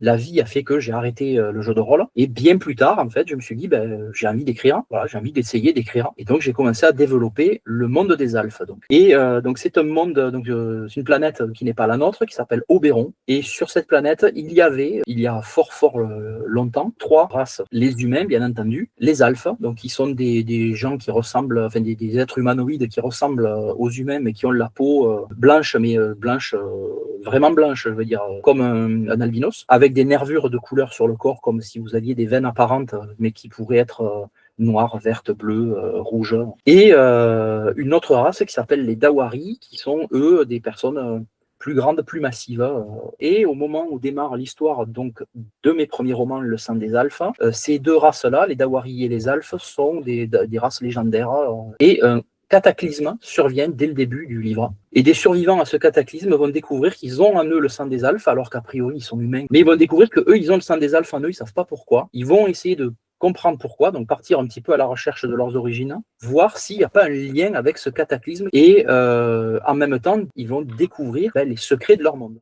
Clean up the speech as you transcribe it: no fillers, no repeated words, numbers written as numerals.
la vie a fait que j'ai arrêté le jeu de rôle. Et bien plus tard, en fait, je me suis dit, j'ai envie d'écrire. Voilà, j'ai envie d'essayer d'écrire. Et donc, j'ai commencé à développer le monde des Alphes. Donc. Et donc, c'est un monde, c'est une planète qui n'est pas la nôtre, qui s'appelle Oberon. Et sur cette planète, il y a fort longtemps, 3 races. Les humains, bien entendu, les Alphes, donc qui sont des gens qui ressemblent, enfin des êtres humanoïdes qui ressemblent aux humains, mais qui ont la peau blanche, mais blanche, vraiment blanche, je veux dire, comme un albinos, avec des nervures de couleur sur le corps, comme si vous aviez des veines apparentes, mais qui pourraient être noire, verte, bleue, rouge. Et une autre race qui s'appelle les Dawari, qui sont, eux, des personnes plus grandes, plus massives. Et au moment où démarre l'histoire donc de mes premiers romans, Le sang des Alphes, ces deux races-là, les Dawari et les Alphes, sont des races légendaires. Et un cataclysme survient dès le début du livre. Et des survivants à ce cataclysme vont découvrir qu'ils ont en eux le sang des Alphes, alors qu'a priori ils sont humains. Mais ils vont découvrir qu'eux, ils ont le sang des Alphes en eux, ils ne savent pas pourquoi. Ils vont essayer de comprendre pourquoi, donc partir un petit peu à la recherche de leurs origines, voir s'il n'y a pas un lien avec ce cataclysme, et en même temps, ils vont découvrir les secrets de leur monde.